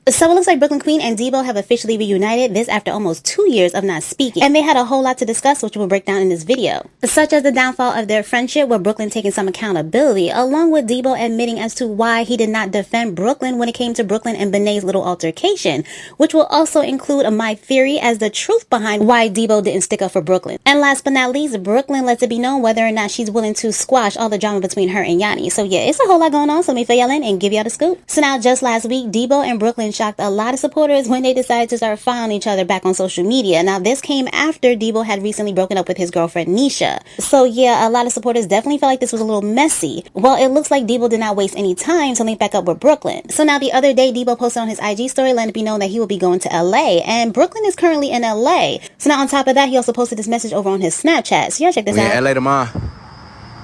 So it looks like Brooklyn Queen and Debo have officially reunited, this after almost 2 years of not speaking. And they had a whole lot to discuss, which we'll break down in this video. Such as the downfall of their friendship, with Brooklyn taking some accountability, along with Debo admitting as to why he did not defend Brooklyn when it came to Brooklyn and Benet's little altercation, which will also include my theory as the truth behind why Debo didn't stick up for Brooklyn. And last but not least, Brooklyn lets it be known whether or not she's willing to squash all the drama between her and Yanni. So yeah, it's a whole lot going on, so let me fill y'all in and give y'all the scoop. So now, just last week, Debo and Brooklyn shocked a lot of supporters when they decided to start following each other back on social media. Now, this came after Debo had recently broken up with his girlfriend Nisha. So yeah, a lot of supporters definitely felt like this was a little messy. Well, it looks like Debo did not waste any time to link back up with Brooklyn. So now, the other day, Debo posted on his IG story letting it be known that he will be going to LA, and Brooklyn is currently in LA. So now, on top of that, he also posted this message over on his Snapchat. So y'all check this out. In LA tomorrow.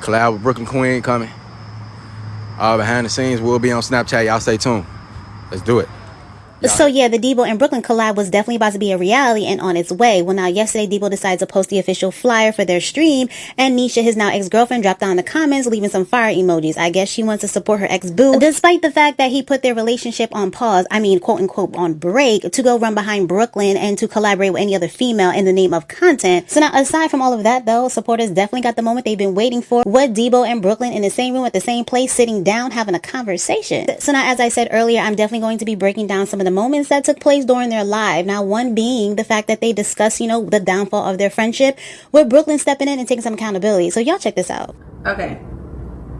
Collab with Brooklyn Queen coming. All behind the scenes will be on Snapchat. Y'all stay tuned. Let's do it. So yeah, the Debo and Brooklyn collab was definitely about to be a reality and on its way. Well, now yesterday, Debo decided to post the official flyer for their stream, and Nisha, his now ex-girlfriend, dropped down in the comments leaving some fire emojis. I guess she wants to support her ex-boo, despite the fact that he put their relationship on pause, I mean quote unquote on break, to go run behind Brooklyn and to collaborate with any other female in the name of content. So now, aside from all of that though, supporters definitely got the moment they've been waiting for, with Debo and Brooklyn in the same room at the same place, sitting down having a conversation. So now, as I said earlier, I'm definitely going to be breaking down some of the moments that took place during their live. Now, one being the fact that they discussed, you know, the downfall of their friendship, with Brooklyn stepping in and taking some accountability. So y'all check this out. Okay.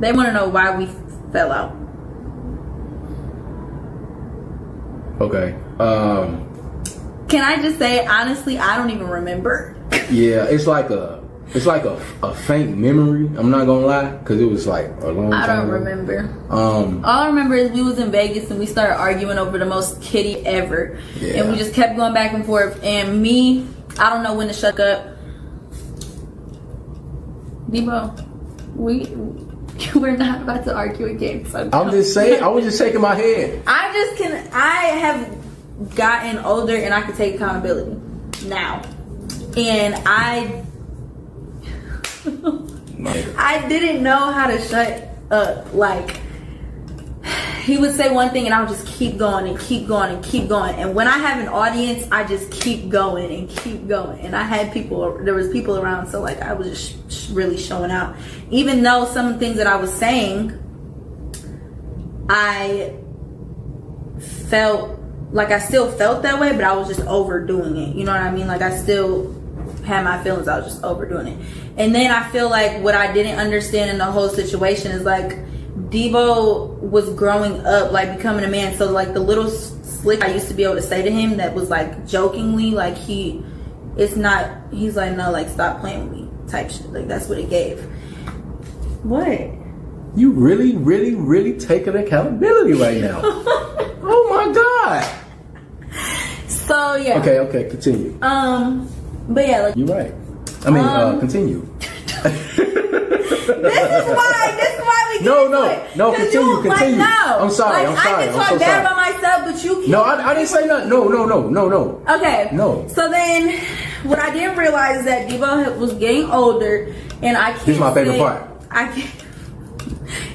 They want to know why we fell out. Okay. Can I just say, honestly, I don't even remember. Yeah, it's like a faint memory. I'm not gonna lie, because it was like a long time. I don't remember. All I remember is we was in Vegas and we started arguing over the most kitty ever, and we just kept going back and forth. And me, I don't know when to shut up. Debo, we're not about to argue again. So I'm just saying. I was just shaking my head. I have gotten older and I can take accountability now, and I didn't know how to shut up. Like, he would say one thing and I would just keep going and keep going and keep going. And when I have an audience, I just keep going and keep going. And I had there was people around, so like I was just really showing out. Even though some things that I was saying, I felt like I still felt that way, but I was just overdoing it. You know what I mean? Like, I still had my feelings, I was just overdoing it. And then I feel like what I didn't understand in the whole situation is, like, Debo was growing up, like, becoming a man. So like the little slick I used to be able to say to him that was like jokingly, like, he's like, no, like, stop playing with me type shit. Like, that's what it gave. What? You really, really, really taking accountability right now. Oh my God. So yeah. Okay, continue. But yeah, like, you're right. I mean, continue. This is why we No, continue. Like, no. I'm sorry. Like, I can talk bad about myself, but you can't. No, I didn't say nothing. No. Okay. No. So then, what I didn't realize is that Debo was getting older, and I can't. This is my favorite part. I can't.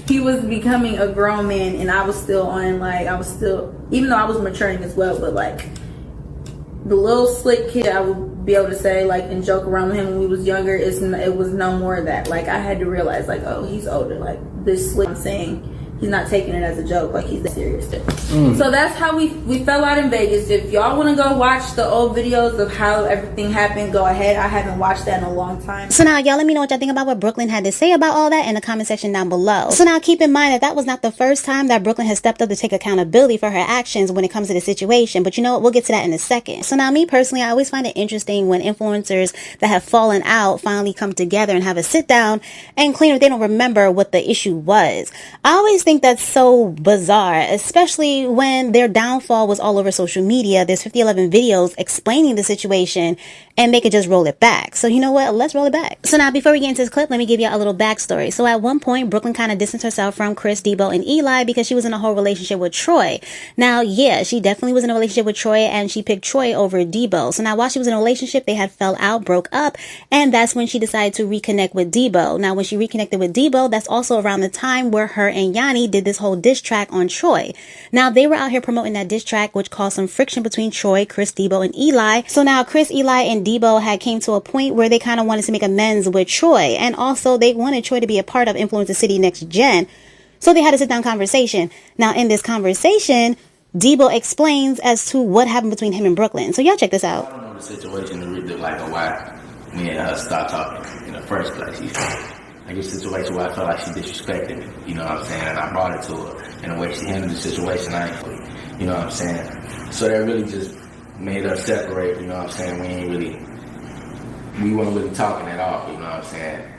He was becoming a grown man, and I was still on, like, even though I was maturing as well, but like, the little slick kid I would be able to say, like, and joke around with him when we was younger, it was no more of that. Like, I had to realize, like, oh, he's older. Like, this slick, I'm saying, he's not taking it as a joke. Like, he's that serious. So that's how we fell out in Vegas. If y'all want to go watch the old videos of how everything happened, go ahead. I haven't watched that in a long time. So now, y'all let me know what y'all think about what Brooklyn had to say about all that in the comment section down below. So now, keep in mind that was not the first time that Brooklyn has stepped up to take accountability for her actions when it comes to the situation. But you know what? We'll get to that in a second. So now, me personally, I always find it interesting when influencers that have fallen out finally come together and have a sit down and clean if they don't remember what the issue was. I always think that's so bizarre, especially when their downfall was all over social media. There's 5011 videos explaining the situation and they could just roll it back. So you know what? Let's roll it back. So now before we get into this clip, let me give you a little backstory. So at one point, Brooklyn kind of distanced herself from Chris, Debo, and Eli because she was in a whole relationship with Troy. Now, yeah, she definitely was in a relationship with Troy, and she picked Troy over Debo. So now while she was in a relationship, they had fell out, broke up, and that's when she decided to reconnect with Debo. Now, when she reconnected with Debo, that's also around the time where her and Yanni did this whole diss track on Troy. Now, they were out here promoting that diss track, which caused some friction between Troy, Chris, Debo, and Eli. So now Chris, Eli, and Debo had came to a point where they kind of wanted to make amends with Troy, and also they wanted Troy to be a part of Influence the City Next Gen. So they had a sit-down conversation. Now, in this conversation, Debo explains as to what happened between him and Brooklyn. So y'all check this out. I don't know the situation to really like why me and her stopped talking in the first place. Like a situation where I felt like she disrespected me, you know what I'm saying? And I brought it to her. And the way she handled the situation, you know what I'm saying? So that really just made us separate, you know what I'm saying? We weren't really talking at all, you know what I'm saying?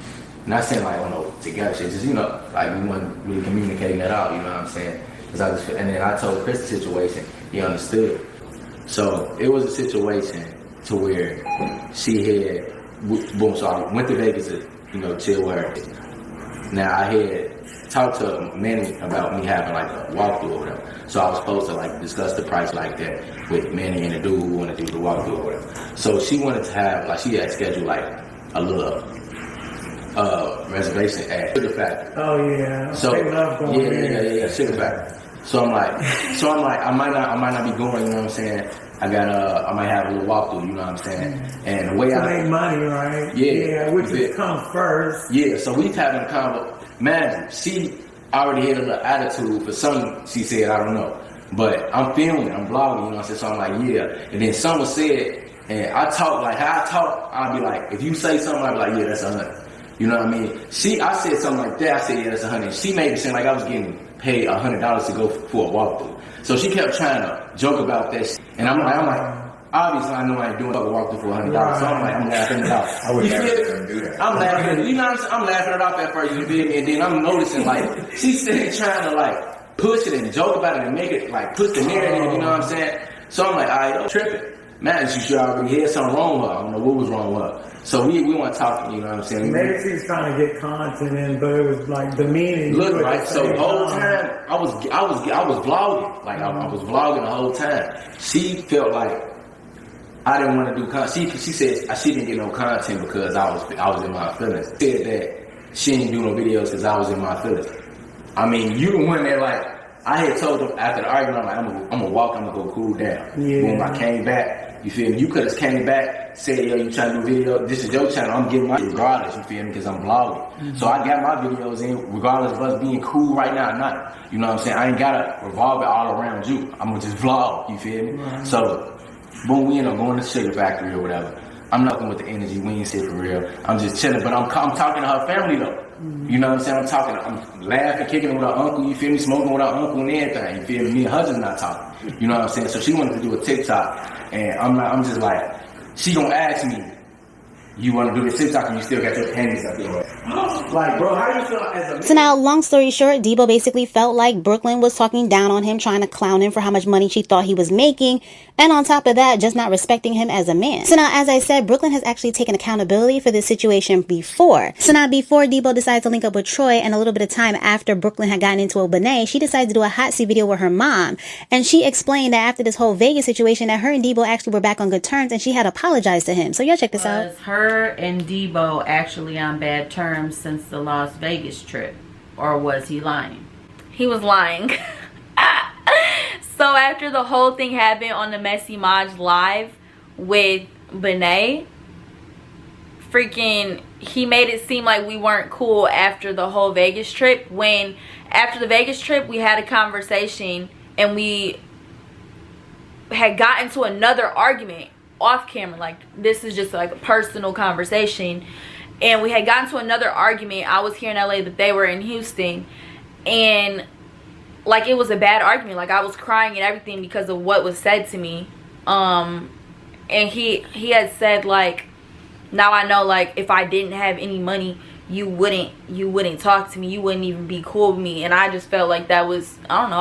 Not saying like, together shit, just, you know, like we weren't really communicating at all, you know what I'm saying? And then I told Chris the situation, he understood. So it was a situation to where she had, boom, so I went to Vegas to, you know, chill with her. Now I had talked to Manny about me having like a walkthrough or whatever. So I was supposed to like discuss the price like that with Manny and the dude who wanted to do the walkthrough or whatever. So she wanted to have, like she had scheduled like a little reservation at Sugar Factory. Oh yeah. So they love going yeah, Sugar Factory. So I'm like, I might not be going, you know what I'm saying? I might have a little walkthrough, you know what I'm saying? And the way to make money, right? Yeah. Which is come first. Yeah, so we having a convo. Man, she already had a little attitude for something she said, I don't know. But I'm filming, I'm vlogging, you know what I'm saying? So I'm like, yeah. And then someone said, and I talk like how I talk, I'll be like, if you say something, I'll be like, yeah, that's 100. You know what I mean? I said something like that, I said, yeah, that's 100. She made it seem like I was getting paid $100 to go for a walkthrough. So she kept trying to joke about that shit. And I'm like, obviously I know I ain't doing a walkthrough for $100. Right. So I'm laughing it off. I would never do that. I'm laughing it, you know what I'm saying? I'm laughing it off at first, you feel me? And then I'm noticing like, she's still trying to like push it and joke about it and make it like push the narrative, you know what I'm saying? So I'm like, alright, don't trip it. Man, she should already had something wrong with her. I don't know what was wrong with her. So we weren't talking, you know what I'm saying? Maybe she's trying to get content in, but it was like demeaning. Look, right? So the whole time I was vlogging. Like I was vlogging the whole time. She felt like I didn't want to do content. She said she didn't get no content because I was in my feelings. She said that she didn't do no videos because I was in my feelings. I mean, you the one that like I had told them after the argument, I'm like, I'm gonna walk, I'm gonna go cool down. Yeah. When I came back. You feel me? You could have came back, said, yo, you trying to do video? This is your channel. I'm getting my regardless, you feel me? Because I'm vlogging. Mm-hmm. So I got my videos in, regardless of us being cool right now or not. You know what I'm saying? I ain't got to revolve it all around you. I'm going to just vlog, you feel me? Right. So, boom, we end up going to the Sugar Factory or whatever. I'm not going with the energy. We ain't sit for real. I'm just chilling. But I'm talking to her family, though. Mm-hmm. You know what I'm saying? I'm laughing, kicking with her uncle, you feel me? Smoking with her uncle and everything, you feel me? Me and her just not talking. You know what I'm saying? So she wanted to do a TikTok. And I'm just like, she gonna ask me, you wanna do the TikTok and you still got your panties up there. Like, bro, how do you feel as a man? So now, long story short, Debo basically felt like Brooklyn was talking down on him, trying to clown him for how much money she thought he was making. And on top of that, just not respecting him as a man. So now, as I said, Brooklyn has actually taken accountability for this situation before. So now, before Debo decided to link up with Troy, and a little bit of time after Brooklyn had gotten into a Benet, she decided to do a hot seat video with her mom. And she explained that after this whole Vegas situation, that her and Debo actually were back on good terms, and she had apologized to him. So y'all check this out. Her and Debo actually on bad terms since the Las Vegas trip? Or was he lying? He was lying. So after the whole thing happened on the Messy Maj live with Benet, freaking, he made it seem like we weren't cool after the whole Vegas trip. When after the Vegas trip, we had a conversation and we had gotten to another argument off camera. Like, this is just like a personal conversation. And we had gotten to another argument. I was here in LA, but they were in Houston. And like, it was a bad argument. Like, I was crying and everything because of what was said to me. And he had said, like, now I know, like, if I didn't have any money, you wouldn't talk to me, you wouldn't even be cool with me. And I just felt like that was, I don't know,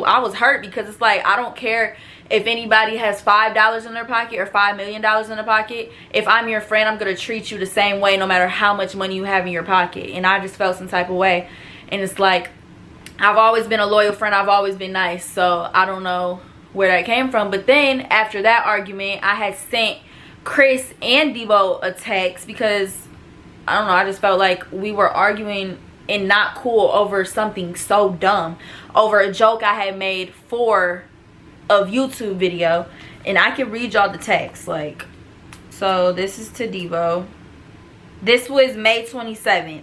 I was hurt, because it's like, I don't care if anybody has $5 in their pocket or $5 million in their pocket. If I'm your friend, I'm gonna treat you the same way no matter how much money you have in your pocket. And I just felt some type of way. And it's like, I've always been a loyal friend, I've always been nice, so I don't know where that came from. But then after that argument, I had sent Chris and Debo a text, because I don't know, I just felt like we were arguing and not cool over something so dumb, over a joke I had made for a YouTube video. And I can read y'all the text. Like, so this is to Debo. This was May 27th.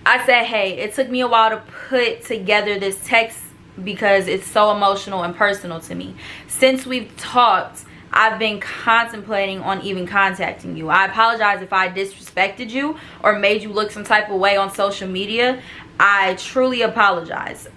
I said, hey, it took me a while to put together this text because it's so emotional and personal to me. Since we've talked, I've been contemplating on even contacting you. I apologize if I disrespected you or made you look some type of way on social media. I truly apologize.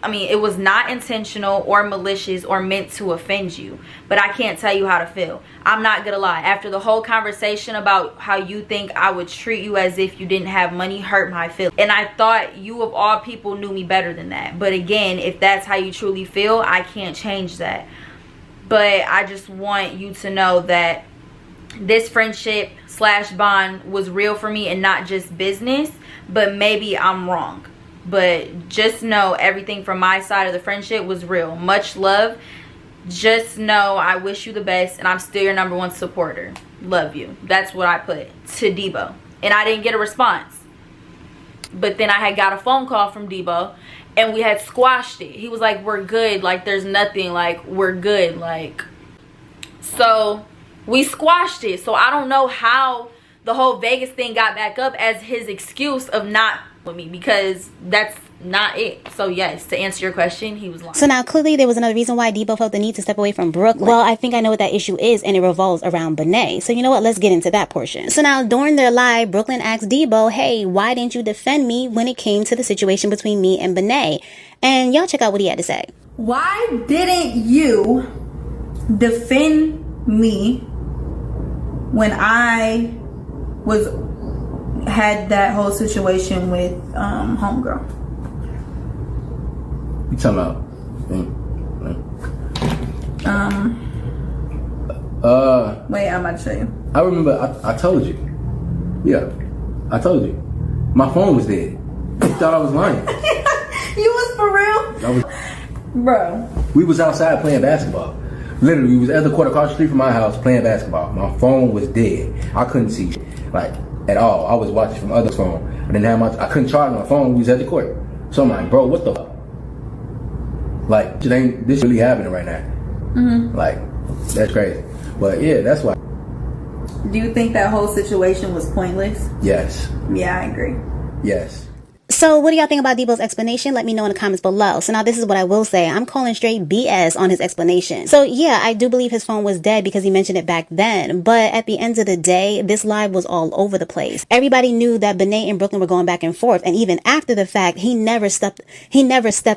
It was not intentional or malicious or meant to offend you, but I can't tell you how to feel. I'm not gonna lie. After the whole conversation about how you think I would treat you as if you didn't have money hurt my feelings. And I thought you of all people knew me better than that. But again, if that's how you truly feel, I can't change that. But I just want you to know that this friendship / bond was real for me and not just business. But maybe I'm wrong. But just know everything from my side of the friendship was real. Much love. Just know I wish you the best, and I'm still your #1 supporter. Love you. That's what I put to Debo. And I didn't get a response. But then I had got a phone call from Debo, and we had squashed it. He was like, we're good. Like, there's nothing. Like, we're good. Like, so we squashed it. So I don't know how the whole Vegas thing got back up as his excuse of not with me, because that's not it. So yes, to answer your question, he was lying. So now clearly there was another reason why Debo felt the need to step away from Brooklyn. Well, I think I know what that issue is, and it revolves around Benet. So you know what, let's get into that portion. So now during their live, Brooklyn asked Debo, hey, why didn't you defend me when it came to the situation between me and Benet? And y'all check out what he had to say. Why didn't you defend me when I had that whole situation with homegirl? You talking about? Wait, I'm about to show you. I remember I told you. Yeah, I told you. My phone was dead. You thought I was lying. You was for real? Bro. We was outside playing basketball. Literally, we was at the court across the street from my house playing basketball. My phone was dead. I couldn't see like at all. I was watching from other phone. I didn't have I couldn't charge my phone. We was at the court. So I'm like, bro, what the fuck? Like, this really happening right now. Mm-hmm. Like, that's crazy. But yeah, that's why. Do you think that whole situation was pointless? Yes. Yeah, I agree. Yes. So what do y'all think about Debo's explanation? Let me know in the comments below. So now this is what I will say. I'm calling straight BS on his explanation. So yeah, I do believe his phone was dead because he mentioned it back then. But at the end of the day, this live was all over the place. Everybody knew that Benet and Brooklyn were going back and forth. And even after the fact, he never stepped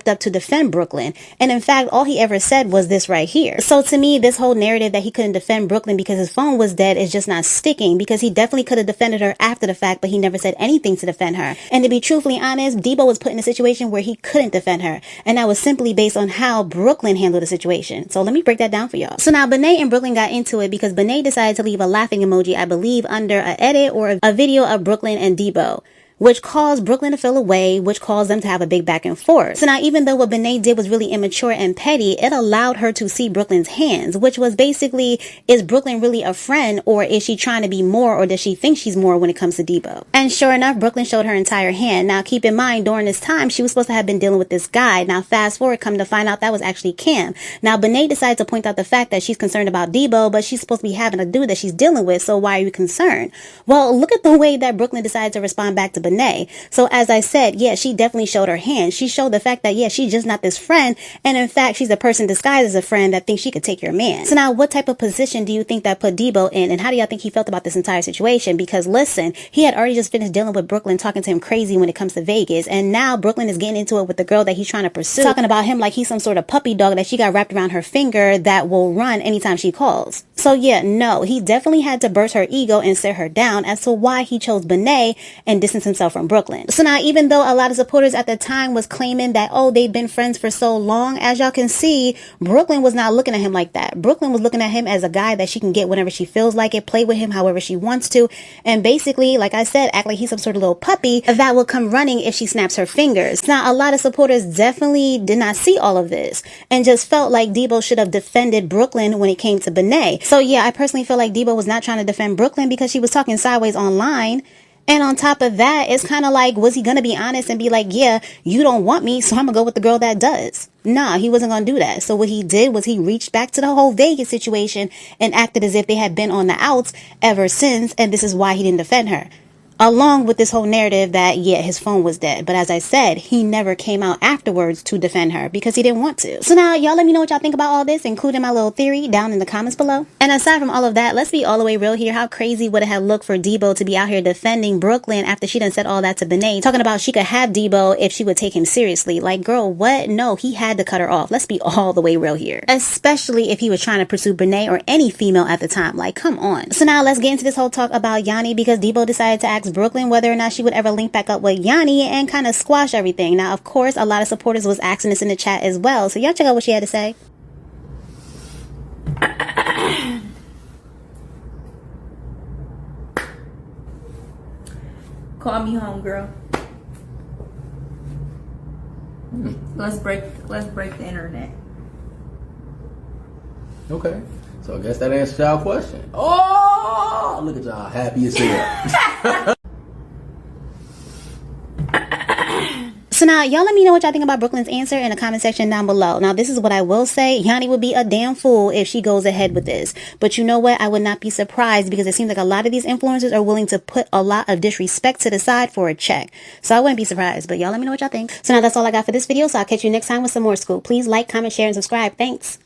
up to defend Brooklyn. And in fact, all he ever said was this right here. So to me, this whole narrative that he couldn't defend Brooklyn because his phone was dead is just not sticking, because he definitely could have defended her after the fact, but he never said anything to defend her. And to be truthfully honest, Debo was put in a situation where he couldn't defend her, and that was simply based on how Brooklyn handled the situation. So let me break that down for y'all. So now Benet and Brooklyn got into it because Benet decided to leave a laughing emoji, I believe, under an edit or a video of Brooklyn and Debo, which caused Brooklyn to feel away, which caused them to have a big back and forth. So now even though what Benet did was really immature and petty, it allowed her to see Brooklyn's hands, which was basically, is Brooklyn really a friend, or is she trying to be more, or does she think she's more when it comes to Debo? And sure enough, Brooklyn showed her entire hand. Now keep in mind, during this time, she was supposed to have been dealing with this guy. Now fast forward, come to find out that was actually Cam. Now Benet decides to point out the fact that she's concerned about Debo, but she's supposed to be having a dude that she's dealing with, so why are you concerned? Well, look at the way that Brooklyn decided to respond back to Benet. Benet. So as I said, yeah, she definitely showed her hand. She showed the fact that, yeah, she's just not this friend. And in fact, she's a person disguised as a friend that thinks she could take your man. So now what type of position do you think that put Debo in? And how do y'all think he felt about this entire situation? Because listen, he had already just finished dealing with Brooklyn talking to him crazy when it comes to Vegas. And now Brooklyn is getting into it with the girl that he's trying to pursue, talking about him like he's some sort of puppy dog that she got wrapped around her finger that will run anytime she calls. So yeah, no, he definitely had to burst her ego and sit her down as to why he chose Benet and distanced himself from Brooklyn. So now, even though a lot of supporters at the time was claiming that, oh, they've been friends for so long, as y'all can see, Brooklyn was not looking at him like that. Brooklyn was looking at him as a guy that she can get whenever she feels like it, play with him however she wants to, and basically, like I said, act like he's some sort of little puppy that will come running if she snaps her fingers. Now, a lot of supporters definitely did not see all of this and just felt like Debo should have defended Brooklyn when it came to Benet. So yeah, I personally feel like Debo was not trying to defend Brooklyn because she was talking sideways online. And on top of that, it's kind of like, was he going to be honest and be like, yeah, you don't want me, so I'm going to go with the girl that does? Nah, he wasn't going to do that. So what he did was he reached back to the whole Vegas situation and acted as if they had been on the outs ever since. And this is why he didn't defend her. Along with this whole narrative that, yeah, his phone was dead. But as I said, he never came out afterwards to defend her because he didn't want to. So now, y'all let me know what y'all think about all this, including my little theory down in the comments below. And aside from all of that, let's be all the way real here. How crazy would it have looked for Debo to be out here defending Brooklyn after she done said all that to Benet, talking about she could have Debo if she would take him seriously? Like, girl, what? No, he had to cut her off. Let's be all the way real here. Especially if he was trying to pursue Benet or any female at the time. Like, come on. So now let's get into this whole talk about Yanni, because Debo decided to ask Brooklyn whether or not she would ever link back up with Yanni and kind of squash everything. Now, of course, a lot of supporters was asking this in the chat as well. So y'all check out what she had to say. Call me home, girl. Let's break the internet. Okay. So I guess that answers y'all question. Oh, look at y'all happy as hell. So now, y'all let me know what y'all think about Brooklyn's answer in the comment section down below. Now, this is what I will say. Yanni would be a damn fool if she goes ahead with this. But you know what? I would not be surprised because it seems like a lot of these influencers are willing to put a lot of disrespect to the side for a check. So I wouldn't be surprised. But y'all let me know what y'all think. So now that's all I got for this video. So I'll catch you next time with some more scoop. Please like, comment, share, and subscribe. Thanks.